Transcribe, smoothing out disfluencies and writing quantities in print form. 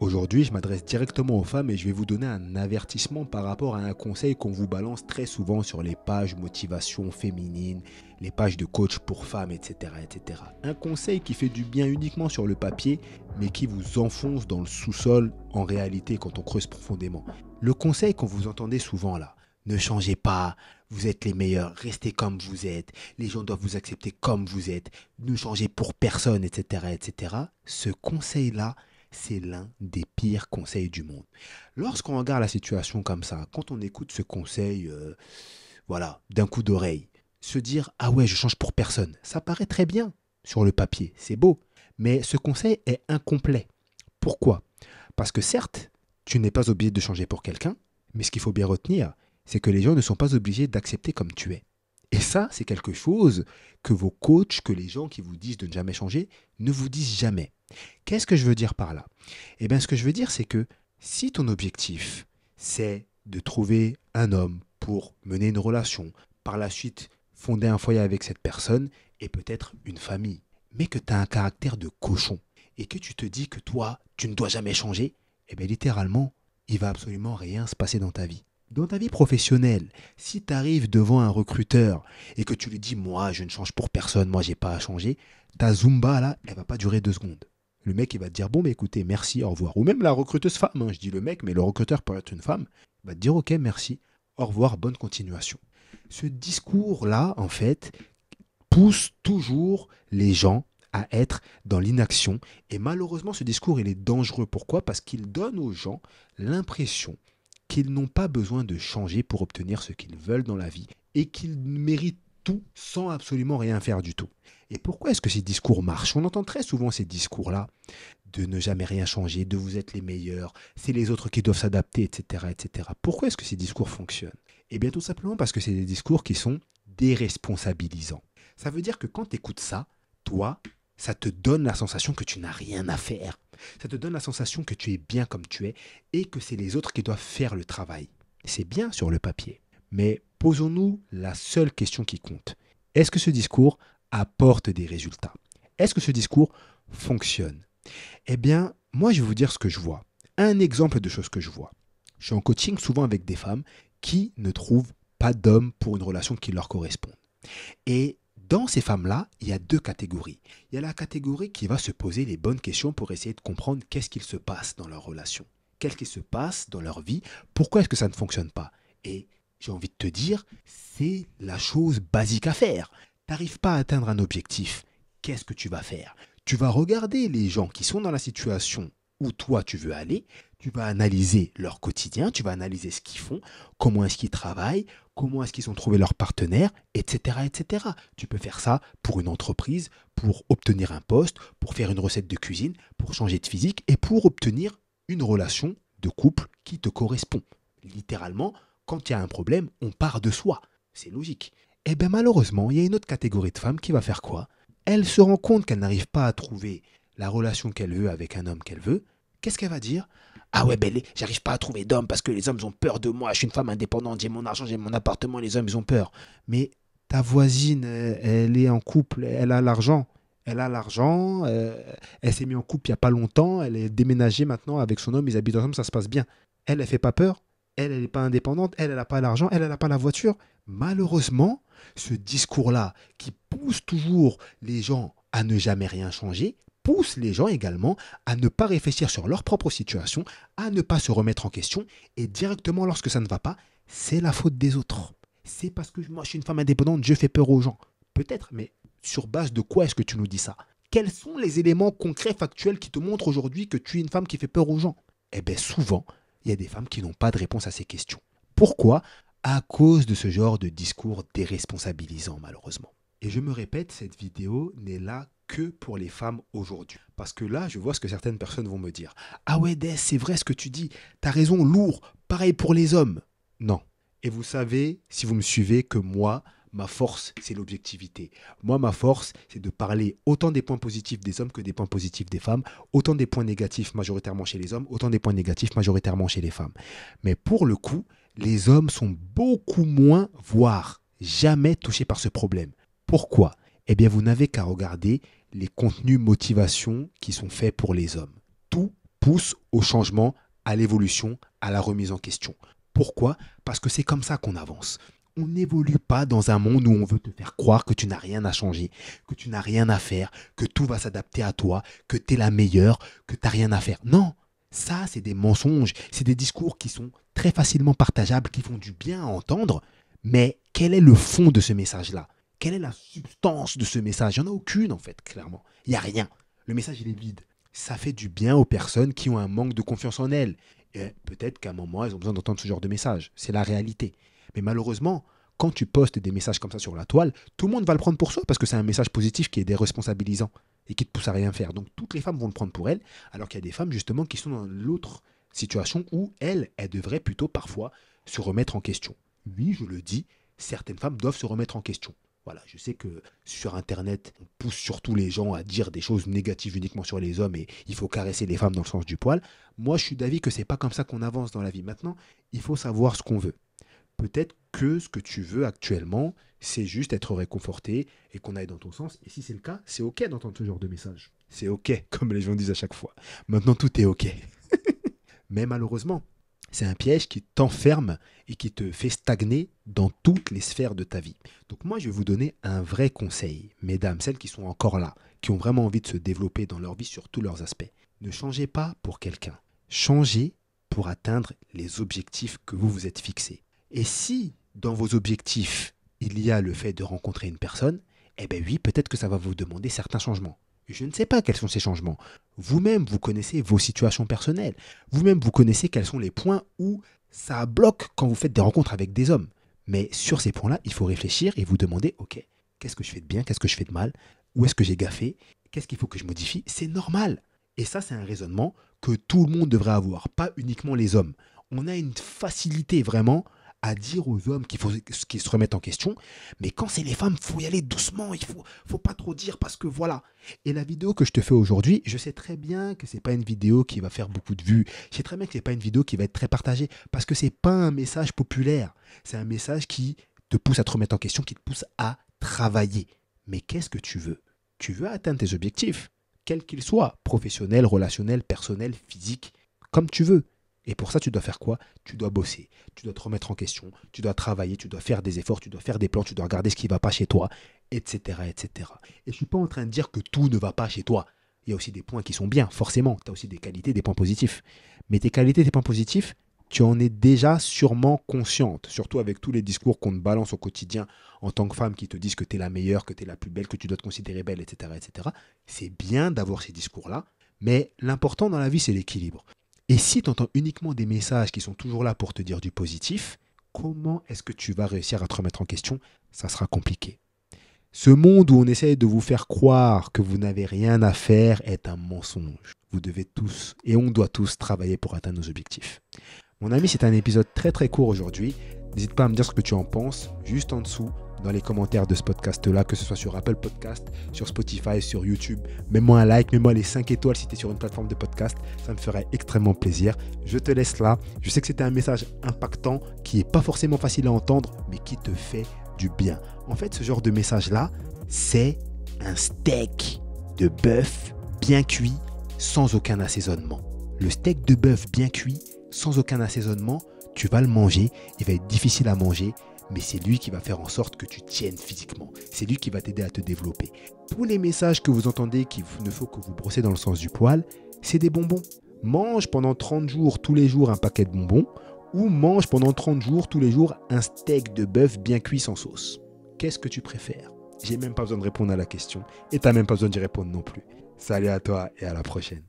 Aujourd'hui, je m'adresse directement aux femmes et je vais vous donner un avertissement par rapport à un conseil qu'on vous balance très souvent sur les pages motivation féminine, les pages de coach pour femmes, etc., etc. Un conseil qui fait du bien uniquement sur le papier, mais qui vous enfonce dans le sous-sol en réalité quand on creuse profondément. Le conseil qu'on vous entendez souvent là, ne changez pas, vous êtes les meilleurs, restez comme vous êtes, les gens doivent vous accepter comme vous êtes, ne changez pour personne, etc., etc. Ce conseil-là, c'est l'un des pires conseils du monde. Lorsqu'on regarde la situation comme ça, quand on écoute ce conseil, voilà, d'un coup d'oreille, se dire ah ouais, je change pour personne, ça paraît très bien sur le papier, c'est beau, mais ce conseil est incomplet. Pourquoi? Parce que certes, tu n'es pas obligé de changer pour quelqu'un, mais ce qu'il faut bien retenir, c'est que les gens ne sont pas obligés d'accepter comme tu es. Et ça, c'est quelque chose que vos coachs, que les gens qui vous disent de ne jamais changer, ne vous disent jamais. Qu'est-ce que je veux dire par là? Eh bien, ce que je veux dire, c'est que si ton objectif, c'est de trouver un homme pour mener une relation, par la suite fonder un foyer avec cette personne et peut-être une famille, mais que tu as un caractère de cochon et que tu te dis que toi, tu ne dois jamais changer, eh bien, littéralement, il va absolument rien se passer dans ta vie. Dans ta vie professionnelle, si tu arrives devant un recruteur et que tu lui dis moi je ne change pour personne, moi j'ai pas à changer, ta Zumba là, elle va pas durer 2 secondes. Le mec il va te dire bon bah écoutez merci au revoir. Ou même la recruteuse femme, hein, je dis le mec mais le recruteur peut être une femme, il va te dire ok merci, au revoir, bonne continuation. Ce discours là en fait pousse toujours les gens à être dans l'inaction et malheureusement ce discours il est dangereux. Pourquoi? Parce qu'il donne aux gens l'impression qu'ils n'ont pas besoin de changer pour obtenir ce qu'ils veulent dans la vie et qu'ils méritent tout sans absolument rien faire du tout. Et pourquoi est-ce que ces discours marchent? On entend très souvent ces discours-là de ne jamais rien changer, de vous être les meilleurs, c'est les autres qui doivent s'adapter, etc., etc. Pourquoi est-ce que ces discours fonctionnent? Eh bien tout simplement parce que c'est des discours qui sont déresponsabilisants. Ça veut dire que quand tu écoutes ça, toi, ça te donne la sensation que tu n'as rien à faire. Ça te donne la sensation que tu es bien comme tu es et que c'est les autres qui doivent faire le travail. C'est bien sur le papier. Mais posons-nous la seule question qui compte. Est-ce que ce discours apporte des résultats? Est-ce que ce discours fonctionne? Eh bien, moi, je vais vous dire ce que je vois. Un exemple de choses que je vois. Je suis en coaching souvent avec des femmes qui ne trouvent pas d'hommes pour une relation qui leur correspond. Et dans ces femmes-là, il y a 2 catégories. Il y a la catégorie qui va se poser les bonnes questions pour essayer de comprendre qu'est-ce qu'il se passe dans leur relation. Qu'est-ce qui se passe dans leur vie? Pourquoi est-ce que ça ne fonctionne pas? Et j'ai envie de te dire, c'est la chose basique à faire. Tu n'arrives pas à atteindre un objectif. Qu'est-ce que tu vas faire? Tu vas regarder les gens qui sont dans la situation où toi tu veux aller, tu vas analyser leur quotidien, tu vas analyser ce qu'ils font, comment est-ce qu'ils travaillent, comment est-ce qu'ils ont trouvé leur partenaire, etc., etc. Tu peux faire ça pour une entreprise, pour obtenir un poste, pour faire une recette de cuisine, pour changer de physique et pour obtenir une relation de couple qui te correspond. Littéralement, quand il y a un problème, on part de soi. C'est logique. Eh bien malheureusement, il y a une autre catégorie de femmes qui va faire quoi? Elle se rend compte qu'elle n'arrive pas à trouver la relation qu'elle veut avec un homme qu'elle veut. Qu'est-ce qu'elle va dire? Ah ouais, ben j'arrive pas à trouver d'homme parce que les hommes ont peur de moi. Je suis une femme indépendante, j'ai mon argent, j'ai mon appartement, les hommes ils ont peur. Mais ta voisine, elle est en couple, elle a l'argent. Elle a l'argent, elle s'est mise en couple il n'y a pas longtemps, elle est déménagée maintenant avec son homme, ils habitent ensemble, ça se passe bien. Elle fait pas peur, elle n'est pas indépendante, elle n'a pas l'argent, elle n'a pas la voiture. Malheureusement, ce discours-là qui pousse toujours les gens à ne jamais rien changer, pousse les gens également à ne pas réfléchir sur leur propre situation, à ne pas se remettre en question, et directement lorsque ça ne va pas, c'est la faute des autres. C'est parce que moi je suis une femme indépendante, je fais peur aux gens. Peut-être, mais sur base de quoi est-ce que tu nous dis ça? Quels sont les éléments concrets, factuels qui te montrent aujourd'hui que tu es une femme qui fait peur aux gens? Eh bien souvent, il y a des femmes qui n'ont pas de réponse à ces questions. Pourquoi? À cause de ce genre de discours déresponsabilisant malheureusement. Et je me répète, cette vidéo n'est là que pour les femmes aujourd'hui. Parce que là, je vois ce que certaines personnes vont me dire. Ah ouais, Des, c'est vrai ce que tu dis. T'as raison, lourd. Pareil pour les hommes. Non. Et vous savez, si vous me suivez, que moi, ma force, c'est l'objectivité. Moi, ma force, c'est de parler autant des points positifs des hommes que des points positifs des femmes, autant des points négatifs majoritairement chez les hommes, autant des points négatifs majoritairement chez les femmes. Mais pour le coup, les hommes sont beaucoup moins, voire jamais touchés par ce problème. Pourquoi? Eh bien, vous n'avez qu'à regarder les contenus motivation qui sont faits pour les hommes. Tout pousse au changement, à l'évolution, à la remise en question. Pourquoi? Parce que c'est comme ça qu'on avance. On n'évolue pas dans un monde où on veut te faire croire que tu n'as rien à changer, que tu n'as rien à faire, que tout va s'adapter à toi, que tu es la meilleure, que tu n'as rien à faire. Non, ça, c'est des mensonges, c'est des discours qui sont très facilement partageables, qui font du bien à entendre. Mais quel est le fond de ce message-là? Quelle est la substance de ce message? Il n'y en a aucune, en fait, clairement. Il n'y a rien. Le message, il est vide. Ça fait du bien aux personnes qui ont un manque de confiance en elles. Et peut-être qu'à un moment, elles ont besoin d'entendre ce genre de message. C'est la réalité. Mais malheureusement, quand tu postes des messages comme ça sur la toile, tout le monde va le prendre pour soi parce que c'est un message positif qui est déresponsabilisant et qui te pousse à rien faire. Donc toutes les femmes vont le prendre pour elles, alors qu'il y a des femmes justement qui sont dans l'autre situation où elles devraient plutôt parfois se remettre en question. Oui, je le dis, certaines femmes doivent se remettre en question. Voilà, je sais que sur Internet, on pousse surtout les gens à dire des choses négatives uniquement sur les hommes et il faut caresser les femmes dans le sens du poil. Moi, je suis d'avis que c'est pas comme ça qu'on avance dans la vie. Maintenant, il faut savoir ce qu'on veut. Peut-être que ce que tu veux actuellement, c'est juste être réconforté et qu'on aille dans ton sens. Et si c'est le cas, c'est OK d'entendre ce genre de message. C'est OK, comme les gens disent à chaque fois. Maintenant, tout est OK. Mais malheureusement, c'est un piège qui t'enferme et qui te fait stagner dans toutes les sphères de ta vie. Donc moi, je vais vous donner un vrai conseil, mesdames, celles qui sont encore là, qui ont vraiment envie de se développer dans leur vie sur tous leurs aspects. Ne changez pas pour quelqu'un. Changez pour atteindre les objectifs que vous vous êtes fixés. Et si dans vos objectifs, il y a le fait de rencontrer une personne, eh bien oui, peut-être que ça va vous demander certains changements. Je ne sais pas quels sont ces changements. Vous-même, vous connaissez vos situations personnelles. Vous-même, vous connaissez quels sont les points où ça bloque quand vous faites des rencontres avec des hommes. Mais sur ces points-là, il faut réfléchir et vous demander, OK, qu'est-ce que je fais de bien, qu'est-ce que je fais de mal, où est-ce que j'ai gaffé, qu'est-ce qu'il faut que je modifie. C'est normal. Et ça, c'est un raisonnement que tout le monde devrait avoir, pas uniquement les hommes. On a une facilité vraiment à dire aux hommes qu'ils se remettent en question, mais quand c'est les femmes, il faut y aller doucement, il faut pas trop dire parce que voilà. Et la vidéo que je te fais aujourd'hui, je sais très bien que c'est pas une vidéo qui va faire beaucoup de vues, je sais très bien que c'est pas une vidéo qui va être très partagée, parce que c'est pas un message populaire, c'est un message qui te pousse à te remettre en question, qui te pousse à travailler. Mais qu'est-ce que tu veux? Tu veux atteindre tes objectifs, quels qu'ils soient, professionnels, relationnels, personnels, physiques, comme tu veux. Et pour ça, tu dois faire quoi? Tu dois bosser, tu dois te remettre en question, tu dois travailler, tu dois faire des efforts, tu dois faire des plans, tu dois regarder ce qui ne va pas chez toi, etc., etc. Et je ne suis pas en train de dire que tout ne va pas chez toi. Il y a aussi des points qui sont bien, forcément. Tu as aussi des qualités, des points positifs. Mais tes qualités, tes points positifs, tu en es déjà sûrement consciente, surtout avec tous les discours qu'on te balance au quotidien en tant que femme qui te disent que tu es la meilleure, que tu es la plus belle, que tu dois te considérer belle, etc., etc. C'est bien d'avoir ces discours-là, mais l'important dans la vie, c'est l'équilibre. Et si tu entends uniquement des messages qui sont toujours là pour te dire du positif, comment est-ce que tu vas réussir à te remettre en question? Ça sera compliqué. Ce monde où on essaye de vous faire croire que vous n'avez rien à faire est un mensonge. Vous devez tous, et on doit tous, travailler pour atteindre nos objectifs. Mon ami, c'est un épisode très très court aujourd'hui. N'hésite pas à me dire ce que tu en penses, juste en dessous, dans les commentaires de ce podcast-là, que ce soit sur Apple Podcast, sur Spotify, sur YouTube. Mets-moi un like, mets-moi les 5 étoiles si tu es sur une plateforme de podcast. Ça me ferait extrêmement plaisir. Je te laisse là. Je sais que c'était un message impactant qui n'est pas forcément facile à entendre, mais qui te fait du bien. En fait, ce genre de message-là, c'est un steak de bœuf bien cuit, sans aucun assaisonnement. Le steak de bœuf bien cuit, sans aucun assaisonnement, tu vas le manger. Il va être difficile à manger, mais c'est lui qui va faire en sorte que tu tiennes physiquement. C'est lui qui va t'aider à te développer. Tous les messages que vous entendez qu'il ne faut que vous brossez dans le sens du poil, c'est des bonbons. Mange pendant 30 jours, tous les jours, un paquet de bonbons, ou mange pendant 30 jours, tous les jours, un steak de bœuf bien cuit sans sauce. Qu'est-ce que tu préfères? J'ai même pas besoin de répondre à la question, et tu n'as même pas besoin d'y répondre non plus. Salut à toi et à la prochaine.